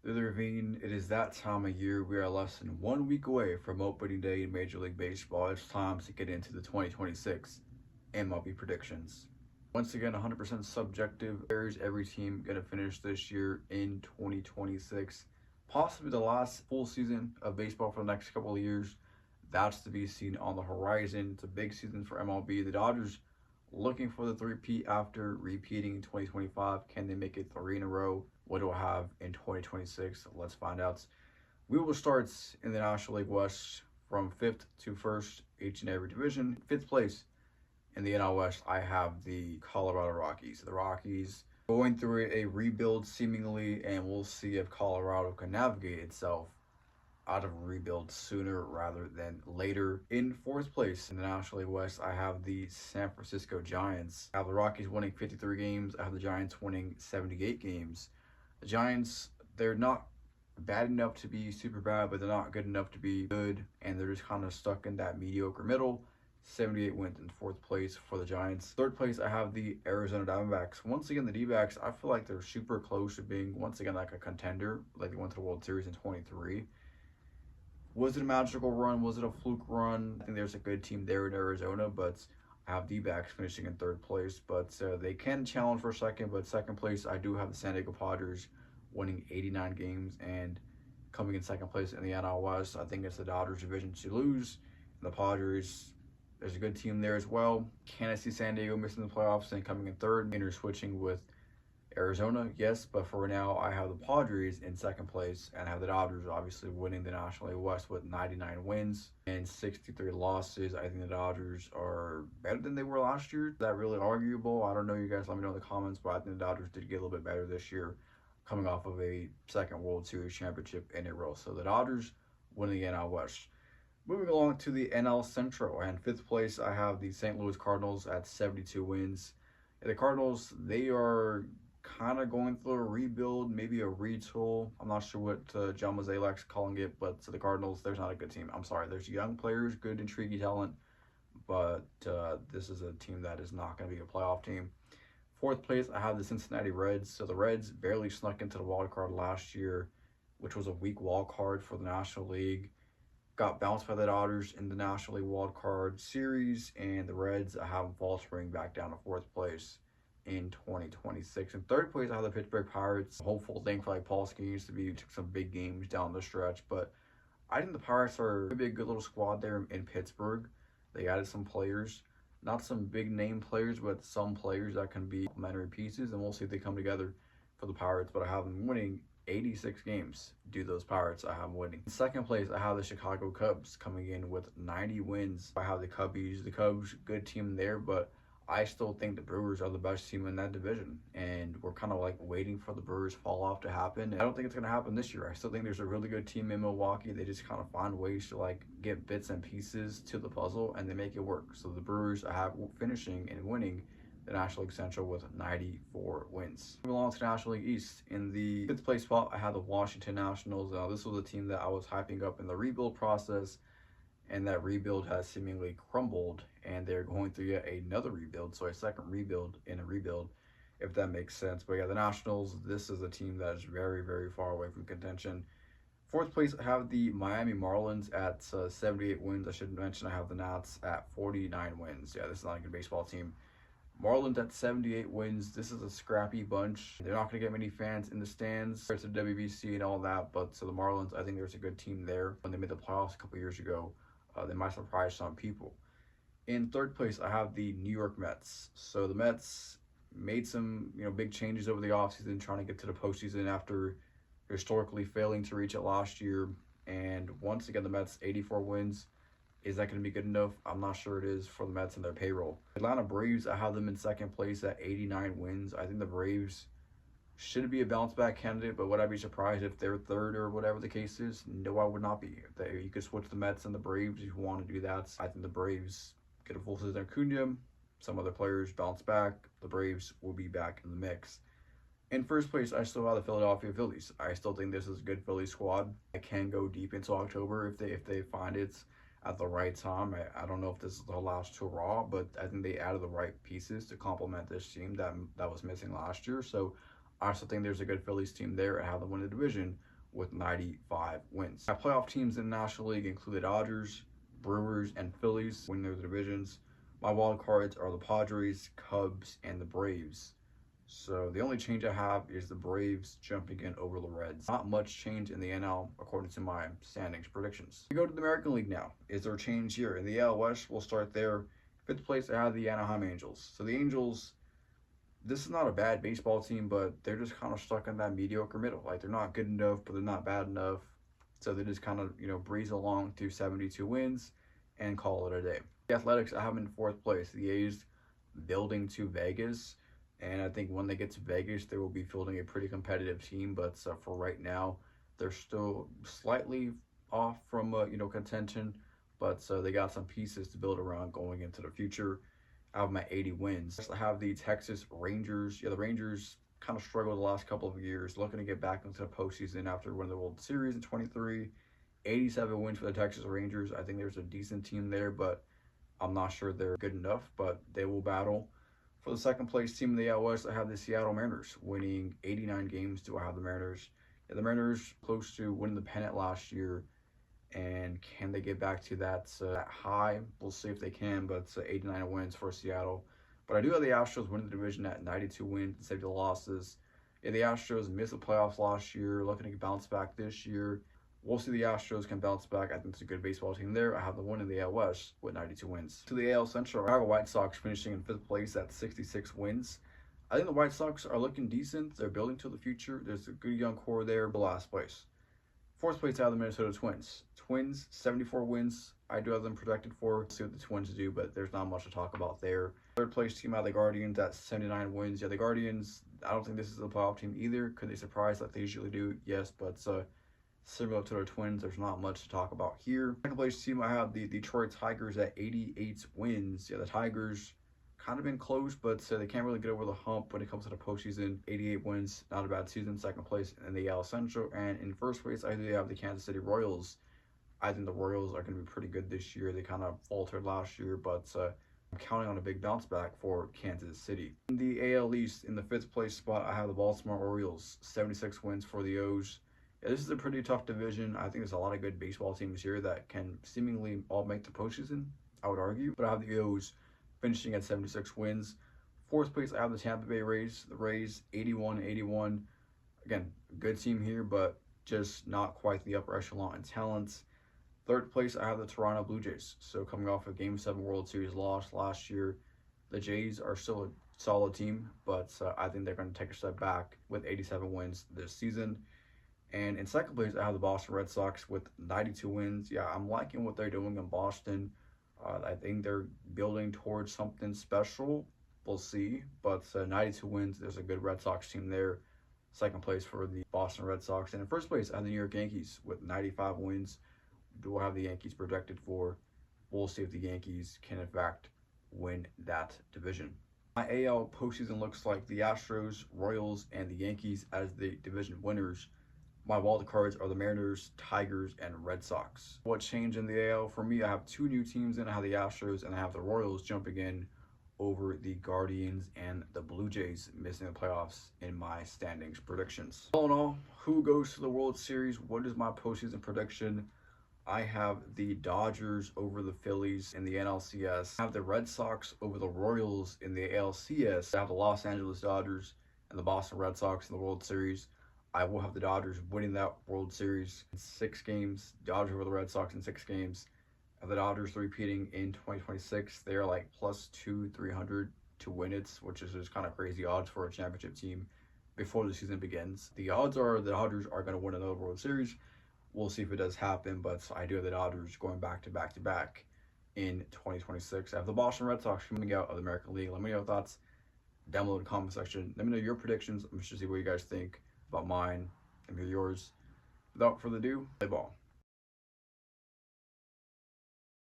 To the Ravine, it is that time of year. We are less than 1 week away from opening day in Major League Baseball. It's time to get into the 2026 MLB predictions. Once again, 100% subjective. Where's every team going to finish this year in 2026? Possibly the last full season of baseball for the next couple of years. That's to be seen on the horizon. It's a big season for MLB. The Dodgers looking for the three-peat after repeating in 2025. Can they make it three in a row? What do I have in 2026? Let's find out. We will start in the National League West from 5th to 1st, each and every division. 5th place in the NL West, I have the Colorado Rockies. The Rockies going through a rebuild seemingly, and we'll see if Colorado can navigate itself out of a rebuild sooner rather than later. In 4th place in the National League West, I have the San Francisco Giants. I have the Rockies winning 53 games. I have the Giants winning 78 games. The Giants, they're not bad enough to be super bad, but they're not good enough to be good, and they're just kind of stuck in that mediocre middle. 78 wins in 4th place for the Giants. 3rd place, I have the Arizona Diamondbacks. Once again, the D-backs, I feel like they're super close to being, once again, like a contender, like they went to the World Series in 23. Was it a magical run? Was it a fluke run? I think there's a good team there in Arizona, but I have D-backs finishing in 3rd place. But they can challenge for 2nd, but 2nd place, I do have the San Diego Padres winning 89 games and coming in 2nd place in the NL West. I think it's the Dodgers division to lose. And the Padres, there's a good team there as well. Can I see San Diego missing the playoffs and coming in 3rd? Interswitching with Arizona, yes, but for now, I have the Padres in 2nd place, and I have the Dodgers obviously winning the National League West with 99 wins and 63 losses. I think the Dodgers are better than they were last year. Is that really arguable? I don't know. You guys let me know in the comments, but I think the Dodgers did get a little bit better this year, coming off of a 2nd World Series championship in a row. So the Dodgers winning the NL West. Moving along to the NL Central, and 5th place, I have the St. Louis Cardinals at 72 wins. And the Cardinals, they are kind of going through a rebuild, maybe a retool. I'm not sure what John Mozeliak's calling it, but to the Cardinals, there's not a good team. I'm sorry. There's young players, good, intriguing talent, but this is a team that is not going to be a playoff team. 4th place, I have the Cincinnati Reds. So the Reds barely snuck into the wild card last year, which was a weak wild card for the National League. Got bounced by the Dodgers in the National League wild card series, and the Reds, I have them faltering back down to 4th place in 2026. In 3rd place, I have the Pittsburgh Pirates. Hopeful thing for like Paul Skeens to be took some big games down the stretch, but I think the Pirates are maybe a good little squad there in Pittsburgh. They added some players, not some big name players, but some players that can be complementary pieces, and we'll see if they come together for the Pirates. But I have them winning 86 games. Do those Pirates, I have them winning. In 2nd place, I have the Chicago Cubs coming in with 90 wins. I have the Cubbies. The Cubs, good team there, but I still think the Brewers are the best team in that division, and we're kind of like waiting for the Brewers fall off to happen. And I don't think it's going to happen this year. I still think there's a really good team in Milwaukee. They just kind of find ways to like get bits and pieces to the puzzle, and they make it work. So the Brewers I have finishing and winning the National League Central with 94 wins. Moving along to the National League East. In the 5th place spot, I had the Washington Nationals. This was a team that I was hyping up in the rebuild process, and that rebuild has seemingly crumbled, and they're going through yet another rebuild, so a 2nd rebuild in a rebuild, if that makes sense. But yeah, the Nationals, this is a team that is very, very far away from contention. 4th place, I have the Miami Marlins at 78 wins. I should mention I have the Nats at 49 wins. Yeah, this is not a good baseball team. Marlins at 78 wins. This is a scrappy bunch. They're not going to get many fans in the stands. It's the WBC and all that, but so the Marlins, I think there's a good team there. When they made the playoffs a couple years ago, they might surprise some people. In 3rd place, I have the New York Mets. So the Mets made some big changes over the offseason, trying to get to the postseason after historically failing to reach it last year. And once again, the Mets, 84 wins. Is that going to be good enough? I'm not sure it is for the Mets and their payroll. Atlanta Braves, I have them in 2nd place at 89 wins. I think the Braves should be a bounce back candidate, but would I be surprised if they're 3rd or whatever the case is? No, I would not be. You could switch the Mets and the Braves if you want to do that. I think the Braves get a full season of Acuna. Some other players bounce back. The Braves will be back in the mix. In 1st place, I still have the Philadelphia Phillies. I still think this is a good Phillies squad. I can go deep into October if they find it at the right time. I don't know if this is the last hurrah, but I think they added the right pieces to complement this team that was missing last year. So I also think there's a good Phillies team there and have them win the division with 95 wins. My playoff teams in the National League include the Dodgers, Brewers, and Phillies winning their divisions. My wild cards are the Padres, Cubs, and the Braves. So the only change I have is the Braves jumping in over the Reds. Not much change in the NL according to my standings predictions. We go to the American League now. Is there a change here? In the AL West, we'll start there. Fifth place, I have the Anaheim Angels. So the Angels, this is not a bad baseball team, but they're just kind of stuck in that mediocre middle. Like, they're not good enough, but they're not bad enough. So they just kind of, breeze along to 72 wins and call it a day. The Athletics, I have them in fourth place. The A's building to Vegas. And I think when they get to Vegas, they will be fielding a pretty competitive team. But for right now, they're still slightly off from, contention. But they got some pieces to build around going into the future. I have them at 80 wins. I have the Texas Rangers. Yeah, the Rangers kind of struggled the last couple of years, looking to get back into the postseason after winning the World Series in 23. 87 wins for the Texas Rangers. I think there's a decent team there, but I'm not sure they're good enough, but they will battle. For the second place team in the AL West, I have the Seattle Mariners winning 89 games. Do I have the Mariners? Yeah, the Mariners close to winning the pennant last year. And can they get back to that high? We'll see if they can, but 89 wins for Seattle. But I do have the Astros winning the division at 92 wins and save the losses. Yeah, the Astros missed the playoffs last year, looking to bounce back this year. We'll see the Astros can bounce back. I think it's a good baseball team there. I have the one in the AL West with 92 wins. To the AL Central, I have the White Sox finishing in fifth place at 66 wins. I think the White Sox are looking decent. They're building to the future. There's a good young core there, but last place. Fourth place, I have the Minnesota Twins. Twins, 74 wins. I do have them projected for. We'll see what the Twins do, but there's not much to talk about there. Third place team, I have the Guardians at 79 wins. Yeah, the Guardians, I don't think this is a playoff team either. Could they surprise like they usually do? Yes, but similar to the Twins, there's not much to talk about here. Second place team, I have the Detroit Tigers at 88 wins. Yeah, the Tigers kind of been close, but they can't really get over the hump when it comes to the postseason. 88 wins, not a bad season. Second place in the AL Central. And in first place, I do have the Kansas City Royals. I think the Royals are going to be pretty good this year. They kind of faltered last year, but I'm counting on a big bounce back for Kansas City. In the AL East, in the fifth place spot, I have the Baltimore Orioles. 76 wins for the O's. Yeah, this is a pretty tough division. I think there's a lot of good baseball teams here that can seemingly all make the postseason, I would argue. But I have the O's finishing at 76 wins. Fourth place, I have the Tampa Bay Rays. The Rays, 81-81. Again, good team here, but just not quite the upper echelon in talent. Third place, I have the Toronto Blue Jays. So coming off a Game 7 World Series loss last year, the Jays are still a solid team, but I think they're going to take a step back with 87 wins this season. And in second place, I have the Boston Red Sox with 92 wins. Yeah, I'm liking what they're doing in Boston. I think they're building towards something special. We'll see. But 92 wins, there's a good Red Sox team there. Second place for the Boston Red Sox. And in first place, I have the New York Yankees with 95 wins. Do I have the Yankees projected for? We'll see if the Yankees can, in fact, win that division. My AL postseason looks like the Astros, Royals, and the Yankees as the division winners. My wild cards are the Mariners, Tigers, and Red Sox. What changed in the AL? For me, I have two new teams in. I have the Astros and I have the Royals jumping in over the Guardians and the Blue Jays missing the playoffs in my standings predictions. All in all, who goes to the World Series? What is my postseason prediction? I have the Dodgers over the Phillies in the NLCS. I have the Red Sox over the Royals in the ALCS. I have the Los Angeles Dodgers and the Boston Red Sox in the World Series. I will have the Dodgers winning that World Series in 6 games. Dodgers over the Red Sox in 6 games. I have the Dodgers repeating in 2026. They are like +2, 300 to win it, which is just kind of crazy odds for a championship team before the season begins. The odds are the Dodgers are going to win another World Series. We'll see if it does happen, but I do have the Dodgers going back to back in 2026. I have the Boston Red Sox coming out of the American League. Let me know your thoughts down below in the comment section. Let me know your predictions. I'm interested to see what you guys think about mine and yours. Without further ado, play ball.